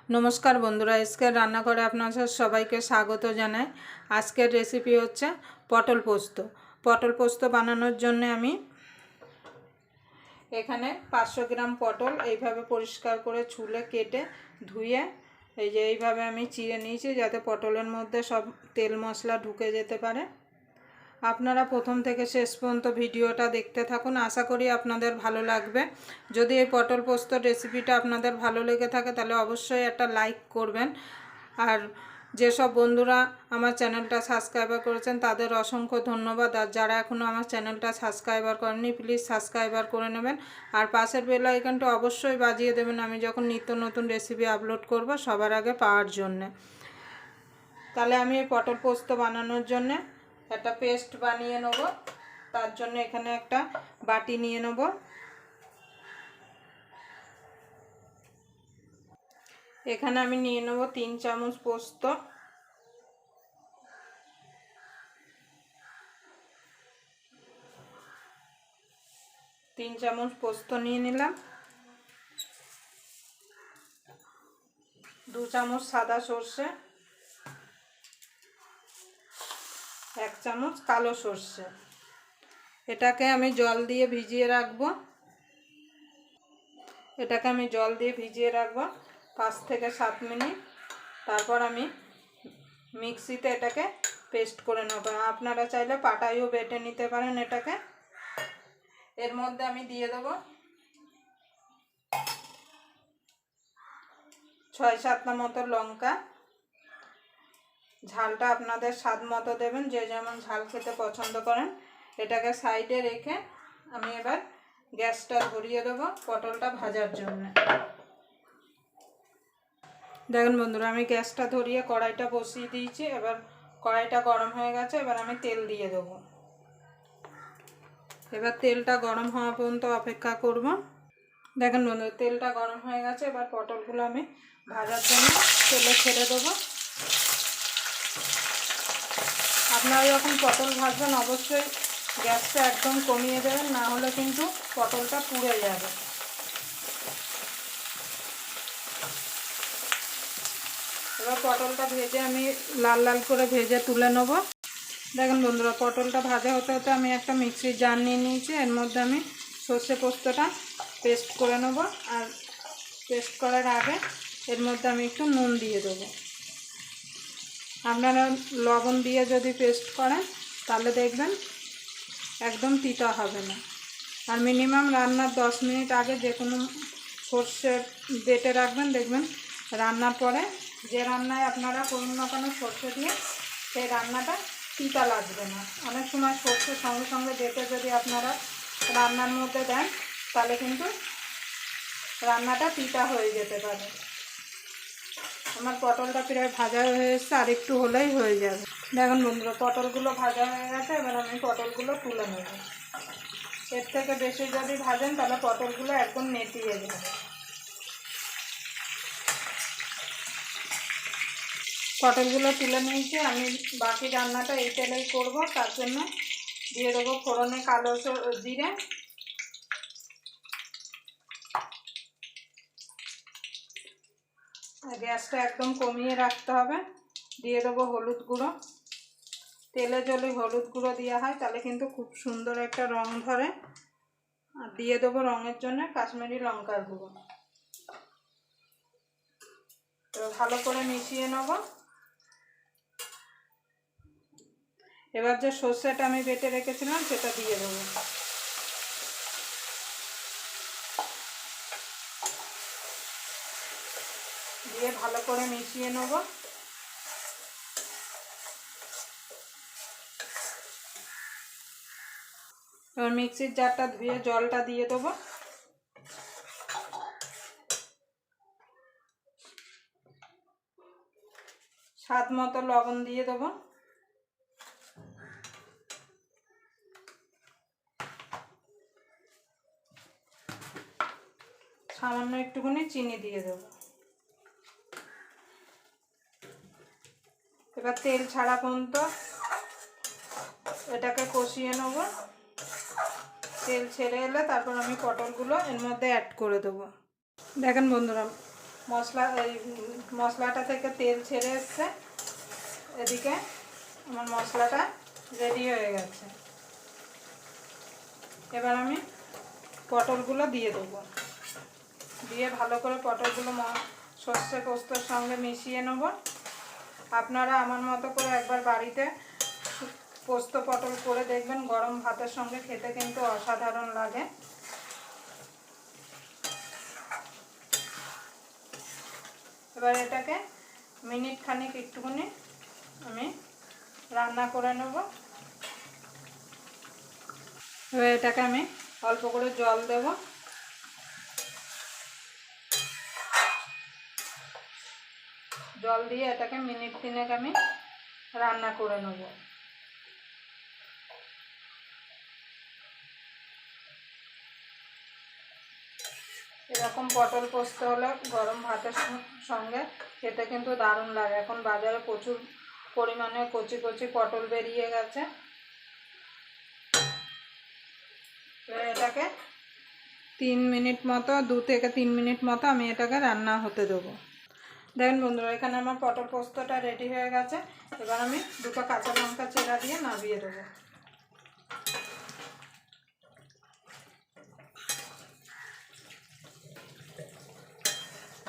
নমস্কার বন্ধুরা, আজকের রান্নাঘরে আপনাদের সবাইকে স্বাগত জানাই। আজকের রেসিপি হচ্ছে পটল পোস্ত। পটল পোস্ত বানানোর জন্য আমি এখানে 500 গ্রাম পটল এইভাবে পরিষ্কার করে ছুলে কেটে ধুয়ে এইভাবে আমি চিড়ে নিয়েছি, যাতে পটলের মধ্যে সব তেল মশলা ঢুকে যেতে পারে। আপনারা প্রথম থেকে শেষ পর্যন্ত ভিডিওটা দেখতে থাকুন, আশা করি আপনাদের ভালো লাগবে। যদি এই পটল পোস্ত রেসিপিটা আপনাদের ভালো লেগে থাকে তাহলে অবশ্যই একটা লাইক করবেন। আর যেসব বন্ধুরা আমার চ্যানেলটা সাবস্ক্রাইবার করেছেন তাদের অসংখ্য ধন্যবাদ। আর যারা এখনও আমার চ্যানেলটা সাবস্ক্রাইবার করেননি প্লিজ সাবস্ক্রাইবার করে নেবেন, আর পাশের বেল আইকনটা অবশ্যই বাজিয়ে দেবেন আমি যখন নিত্য নতুন রেসিপি আপলোড করব সবার আগে পাওয়ার জন্যে। তাহলে আমি এই পটল পোস্ত বানানোর জন্যে একটা পেস্ট বানিয়ে নেব। তার জন্য এখানে একটা বাটি নিয়ে নেব। এখানে আমি নিয়ে নেব 3 চামচ পোস্ত, 3 চামচ পোস্ত নিয়ে নিলাম। 2 চামচ সাদা সর্ষে, 1 চামচ কালো সর্ষে। এটাকে আমি জল দিয়ে ভিজিয়ে রাখবো। 5 থেকে 7 মিনিট। তারপর আমি মিক্সিতে এটাকে পেস্ট করে নেব। আপনারা চাইলে পাটায়ও বেটে নিতে পারেন এটাকে। এর মধ্যে আমি দিয়ে দেবো 6-7টা মতো লঙ্কা। ঝালটা আপনাদের স্বাদ মতো দেবেন, যে যেমন ঝাল খেতে পছন্দ করেন। এটাকে সাইডে রেখে আমি এবার গ্যাসটা ধরিয়ে দেবো পটলটা ভাজার জন্য। দেখুন বন্ধুরা, আমি গ্যাসটা ধরিয়ে কড়াইটা বসিয়ে দিয়েছি। এবার কড়াইটা গরম হয়ে গেছে, এবার আমি তেল দিয়ে দেবো। এবার তেলটা গরম হওয়া পর্যন্ত অপেক্ষা করব। দেখুন বন্ধুরা, তেলটা গরম হয়ে গেছে। এবার পটলগুলো আমি ভাজার জন্য তেলে ছেড়ে দেবো। আপনারা যখন পটল ভাজবেন অবশ্যই গ্যাসটা একদম কমিয়ে দেবেন, না হলে কিন্তু পটলটা পুড়ে যাবে। এবার পটলটা ভেজে আমি লাল লাল করে ভেজে তুলে নেব। দেখুন বন্ধুরা, পটলটা ভাজা হতে হতে আমি একটা মিক্সির জার নিয়ে নিয়েছি। এর মধ্যে আমি সর্ষে পোস্তটা পেস্ট করে নেব। আর পেস্ট করার আগে এর মধ্যে আমি একটু নুন দিয়ে দেবো। আপনারা লবণ দিয়ে যদি পেস্ট করেন তাহলে দেখবেন একদম তিতা হবে না। আর মিনিমাম রান্নার 10 মিনিট আগে যে কোনো সর্ষে বেটে রাখবেন, দেখবেন রান্নার পরে যে রান্নায় আপনারা করুন না কেন সর্ষে দিয়ে, সেই রান্নাটা তিতা লাগবে না। অনেক সময় সর্ষের সঙ্গে সঙ্গে বেটে যদি আপনারা রান্নার মধ্যে দেন তাহলে কিন্তু রান্নাটা তিতা হয়ে যেতে পারে। আমার পটলটা প্রায় ভাজা হয়ে এসছে, আর একটু হলেই হয়ে যাবে। দেখুন বন্ধুরা, পটলগুলো ভাজা হয়ে গেছে। এবার আমি পটলগুলো তুলে নেব। এর থেকে বেশি যদি ভাজেন তাহলে পটলগুলো একদম নেতিয়ে যাবে। পটলগুলো তুলে নিয়েছি। আমি বাকি রান্নাটা এই তেলেই করব। তার জন্য দিয়ে দেবো ফোড়নে কালো জিরে, গ্যাসটা একদম কমিয়ে রাখতে হবে। দিয়ে দেবো হলুদ গুঁড়ো। তেলে জলে হলুদ গুঁড়ো দেওয়া হয় তাহলে কিন্তু খুব সুন্দর একটা রং ধরে। আর দিয়ে দেবো রঙের জন্য কাশ্মীরি লঙ্কার গুঁড়ো। তো ভালো করে মিশিয়ে নেব। এবার যে সর্ষেটা আমি বেটে রেখেছিলাম সেটা দিয়ে দেবো। দিয়ে ভালো করে মিশিয়ে নেব। এবার মিক্সির জারটা ধুয়ে জলটা দিয়ে দেবো। স্বাদ মতো লবণ দিয়ে দেবো। সামান্য একটুখানি চিনি দিয়ে দেবো। এবার তেল ছাড়া পর্যন্ত এটাকে কষিয়ে নেব। তেল ছেড়ে এলে তারপর আমি পটলগুলো এর মধ্যে অ্যাড করে দেবো। দেখেন বন্ধুরা, মশলাটা থেকে তেল ছেড়ে এসছে। এদিকে আমার মশলাটা রেডি হয়ে গেছে। এবার আমি পটলগুলো দিয়ে দেবো, দিয়ে ভালো করে পটলগুলো সর্ষে পোস্তর সঙ্গে মিশিয়ে নেব। আপনারা আমার মতো করে একবার বাড়িতে পোস্ত পটল করে দেখবেন, গরম ভাতের সঙ্গে খেতে কিন্তু অসাধারণ লাগে। এবার এটাকে মিনিট খানিক একটুখানি আমি রান্না করে নেব। এবার এটাকে আমি অল্প করে জল দেব। জল দিয়ে এটাকে মিনিট 3 আমি রান্না করে নেব। এরকম পটল পোস্ত হলে গরম ভাতের সঙ্গে খেতে কিন্তু দারুণ লাগে। এখন বাজারে প্রচুর পরিমাণে কচি কচি পটল বেরিয়ে গেছে। এটাকে 3 মিনিট মতো, 2 থেকে 3 মিনিট মতো আমি এটাকে রান্না হতে দেবো। দেখেন বন্ধুরা, এখানে আমার পটল পোস্তটা রেডি হয়ে গেছে। এবার আমি 2টো কাঁচা লঙ্কা চেরা দিয়ে নামিয়ে দেবো।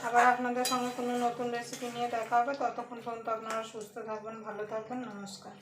আবার আপনাদের সঙ্গে কোনো নতুন রেসিপি নিয়ে দেখা হবে। ততক্ষণ পর্যন্ত আপনারা সুস্থ থাকবেন, ভালো থাকবেন। নমস্কার।